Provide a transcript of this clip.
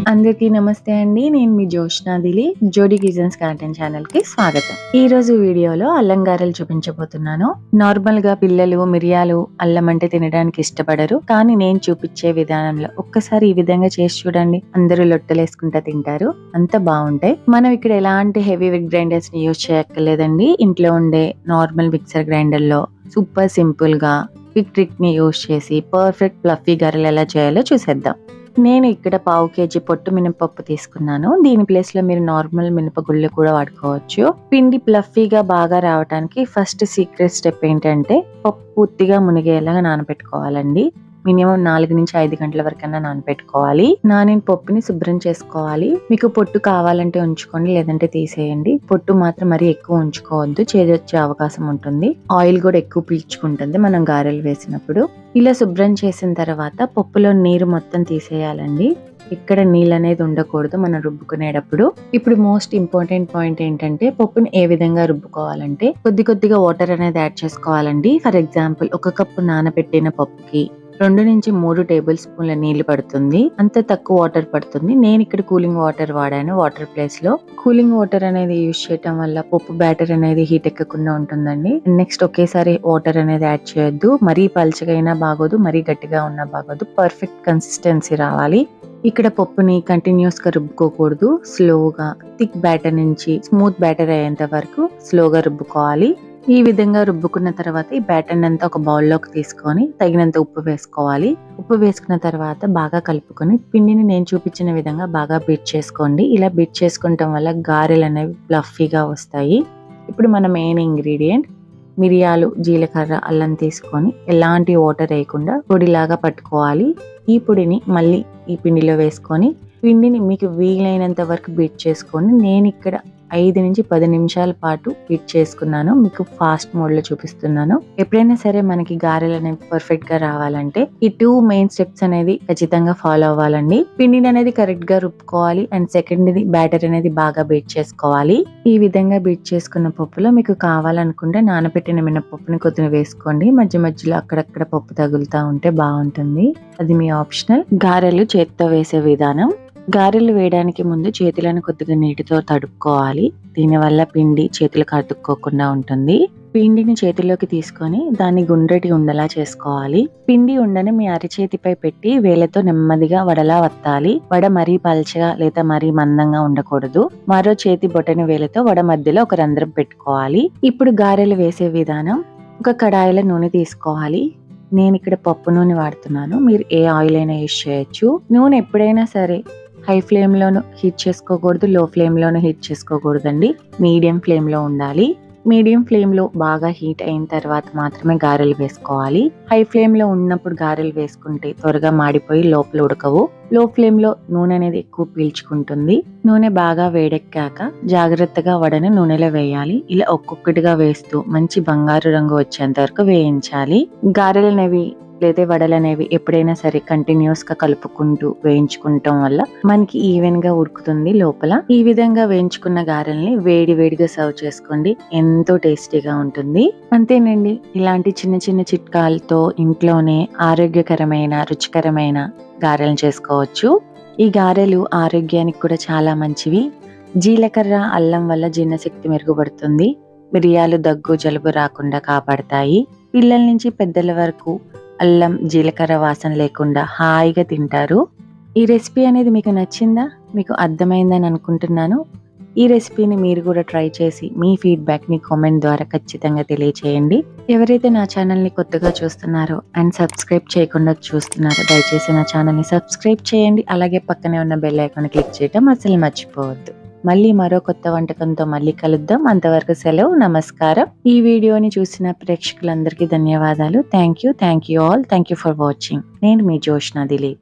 అందరికీ నమస్తే అండి. నేను మీ జోష్నా దిలి. జోడీ కిచెన్స్ గార్డెన్ ఛానల్‌కి స్వాగతం. ఈ రోజు వీడియోలో అల్లం గారెలు చూపించబోతున్నాను. నార్మల్‌గా పిల్లలు మిరియాలు, అల్లం అంటే తినడానికి ఇష్టపడరు. కానీ నేను చూపించే విధానంలో ఒక్కసారి ఈ విధంగా చేసి చూడండి. అందరూ లొట్టలేసుకుంటా తింటారు. అంత బాగుంటాయి. మనం ఇక్కడ ఎలాంటి హెవీ గ్రైండర్స్ ని యూజ్ చేయక్కర్లేదండి. ఇంట్లో ఉండే నార్మల్ మిక్సర్ గ్రైండర్‌లో సూపర్ సింపుల్ గా క్విక్ ట్రిక్ ని యూజ్ చేసి పర్ఫెక్ట్ ఫ్లఫీ గారెలు ఎలా చేయాలో చూసేద్దాం. నేను ఇక్కడ పావు కేజీ పొట్టు మినపప్పు తీసుకున్నాను. దీని ప్లేస్ లో మీరు నార్మల్ మినపగుళ్ళు కూడా వాడుకోవచ్చు. పిండి ప్లఫీగా బాగా రావడానికి ఫస్ట్ సీక్రెట్ స్టెప్ ఏంటంటే పప్పు పూర్తిగా మునిగేలాగా నానబెట్టుకోవాలండి. మినిమం 4 నుంచి 5 గంటల వరకన్నా నానబెట్టుకోవాలి. నానిన పప్పుని శుభ్రం చేసుకోవాలి. మీకు పొట్టు కావాలంటే ఉంచుకోండి, లేదంటే తీసేయండి. పొట్టు మాత్రం మరీ ఎక్కువ ఉంచుకోవద్దు, చేదొచ్చే అవకాశం ఉంటుంది. ఆయిల్ కూడా ఎక్కువ పీల్చుకుంటుంది మనం గారెలు వేసినప్పుడు. ఇలా శుభ్రం చేసిన తర్వాత పప్పులో నీరు మొత్తం తీసేయాలండి. ఇక్కడ నీళ్ళు అనేది ఉండకూడదు మనం రుబ్బుకునేటప్పుడు. ఇప్పుడు మోస్ట్ ఇంపార్టెంట్ పాయింట్ ఏంటంటే పప్పుని ఏ విధంగా రుబ్బుకోవాలంటే కొద్దిగా వాటర్ అనేది యాడ్ చేసుకోవాలండి. ఫర్ ఎగ్జాంపుల్ 1 కప్పు నానబెట్టిన పప్పుకి 2 నుంచి 3 టేబుల్ స్పూన్ల నీళ్లు పడుతుంది. అంత తక్కువ వాటర్ పడుతుంది. నేను ఇక్కడ కూలింగ్ వాటర్ వాడాను వాటర్ ప్లేస్ లో. కూలింగ్ వాటర్ అనేది యూజ్ చేయడం వల్ల పప్పు బ్యాటర్ అనేది హీట్ ఎక్కకుండా ఉంటుందండి. నెక్స్ట్ ఒకేసారి వాటర్ అనేది యాడ్ చేయొద్దు. మరీ పల్చగా అయినా బాగోదు, మరీ గట్టిగా ఉన్నా బాగోదు. పర్ఫెక్ట్ కన్సిస్టెన్సీ రావాలి. ఇక్కడ పప్పుని కంటిన్యూస్ గా రుబ్బుకోకూడదు. స్లోగా థిక్ బ్యాటర్ నుంచి స్మూత్ బ్యాటర్ అయ్యేంత వరకు స్లోగా రుబ్బుకోవాలి. ఈ విధంగా రుబ్బుకున్న తర్వాత ఈ బ్యాటర్ అంతా ఒక బౌల్లోకి తీసుకొని తగినంత ఉప్పు వేసుకోవాలి. ఉప్పు వేసుకున్న తర్వాత బాగా కలుపుకొని పిండిని నేను చూపించిన విధంగా బాగా బీట్ చేసుకోండి. ఇలా బీట్ చేసుకోవటం వల్ల గారెలు అనేవి ఫ్లఫీగా వస్తాయి. ఇప్పుడు మన మెయిన్ ఇంగ్రీడియంట్ మిరియాలు, జీలకర్ర, అల్లం తీసుకొని ఎలాంటి వాటర్ వేయకుండా పొడిలాగా పట్టుకోవాలి. ఈ పొడిని మళ్ళీ ఈ పిండిలో వేసుకొని పిండిని మీకు వీలైనంత వరకు బీట్ చేసుకొని నేను ఇక్కడ 5 నుంచి 10 నిమిషాల పాటు బీట్ చేసుకున్నాను. మీకు ఫాస్ట్ మోడ్ లో చూపిస్తున్నాను. ఎప్పుడైనా సరే మనకి గారెలు అనేవి పర్ఫెక్ట్ గా రావాలంటే ఈ 2 మెయిన్ స్టెప్స్ అనేది ఖచ్చితంగా ఫాలో అవ్వాలండి. పిండిని అనేది కరెక్ట్ గా రుబ్బుకోవాలి అండ్ సెకండ్ బ్యాటర్ అనేది బాగా బీట్ చేసుకోవాలి. ఈ విధంగా బీట్ చేసుకున్న పప్పులో మీకు కావాలనుకుంటే నానబెట్టిన మినపప్పుని కొద్దిగా వేసుకోండి. మధ్య మధ్యలో అక్కడక్కడ పప్పు తగులుతా ఉంటే బాగుంటుంది. అది మీ ఆప్షనల్. గారెలు చేత్తో వేసే విధానం. గారెలు వేయడానికి ముందు చేతులను కొద్దిగా నీటితో తడుపుకోవాలి. దీనివల్ల పిండి చేతులకు అతుక్కోకుండా ఉంటుంది. పిండిని చేతిలోకి తీసుకొని దాన్ని గుండ్రటి ఉండలా చేసుకోవాలి. పిండి ఉండని మీ అరిచేతిపై పెట్టి వేలతో నెమ్మదిగా వడలా వత్తాలి. వడ మరీ పల్చగా లేదా మరీ మందంగా ఉండకూడదు. మరో చేతి బొటని వేలతో వడ మధ్యలో ఒక రంధ్రం పెట్టుకోవాలి. ఇప్పుడు గారెలు వేసే విధానం. ఒక కడాయిలో నూనె తీసుకోవాలి. నేను ఇక్కడ పప్పు నూనె వాడుతున్నాను. మీరు ఏ ఆయిల్ అయినా యూజ్ చేయొచ్చు. నూనె ఎప్పుడైనా సరే హై ఫ్లేమ్ లోను హీట్ చేసుకోకూడదు, లో ఫ్లేమ్ లోను హీట్ చేసుకోకూడదండి. మీడియం ఫ్లేమ్ లో ఉండాలి. మీడియం ఫ్లేమ్ లో బాగా హీట్ అయిన తర్వాత మాత్రమే గారెలు వేసుకోవాలి. హై ఫ్లేమ్ లో ఉన్నప్పుడు గారెలు వేసుకుంటే త్వరగా మాడిపోయి లోపల ఉడకవు. లో ఫ్లేమ్ లో నూనె అనేది ఎక్కువ పీల్చుకుంటుంది. నూనె బాగా వేడెక్కాక జాగ్రత్తగా వడని నూనెలో వేయాలి. ఇలా ఒక్కొక్కటిగా వేస్తూ మంచి బంగారు రంగు వచ్చేంత వరకు వేయించాలి. గారెలు అనేవి లేదా వడలు అనేవి ఎప్పుడైనా సరే కంటిన్యూస్ గా కలుపుకుంటూ వేయించుకుంటాం వల్ల మనకి ఈవెన్ గా ఉడుకుతుంది లోపల. ఈ విధంగా వేయించుకున్న గారెల్ని వేడిగా సర్వ్ చేసుకోండి. ఎంతో టేస్టీగా ఉంటుంది. అంతేనండి. ఇలాంటి చిన్న చిన్న చిట్కాలతో ఇంట్లోనే ఆరోగ్యకరమైన రుచికరమైన గారెలు చేసుకోవచ్చు. ఈ గారెలు ఆరోగ్యానికి కూడా చాలా మంచివి. జీలకర్ర, అల్లం వల్ల జీర్ణశక్తి మెరుగుపడుతుంది. మిరియాలు దగ్గు, జలుబు రాకుండా కాపాడతాయి. పిల్లల నుంచి పెద్దల వరకు అల్లం, జీలకర్ర వాసన లేకుండా హాయిగా తింటారు. ఈ రెసిపీ అనేది మీకు నచ్చిందా? మీకు అర్థమైందని అనుకుంటున్నాను. ఈ రెసిపీని మీరు కూడా ట్రై చేసి మీ ఫీడ్బ్యాక్ ని కామెంట్ ద్వారా ఖచ్చితంగా తెలియచేయండి. ఎవరైతే నా ఛానల్ ని కొత్తగా చూస్తున్నారో అండ్ సబ్స్క్రైబ్ చేయకుండా చూస్తున్నారో దయచేసి నా ఛానల్ ని సబ్స్క్రైబ్ చేయండి. అలాగే పక్కనే ఉన్న బెల్ ఐకాన్ క్లిక్ చేయడం అసలు మర్చిపోవద్దు. మళ్ళీ మరో కొత్త వంటకంతో మళ్ళీ కలుద్దాం. అంతవరకు సెలవు. నమస్కారం. ఈ వీడియోని చూసిన ప్రేక్షకులందరికీ ధన్యవాదాలు. Thank you all. Thank you for watching. నేను మీ జోష్నా దిలీప్.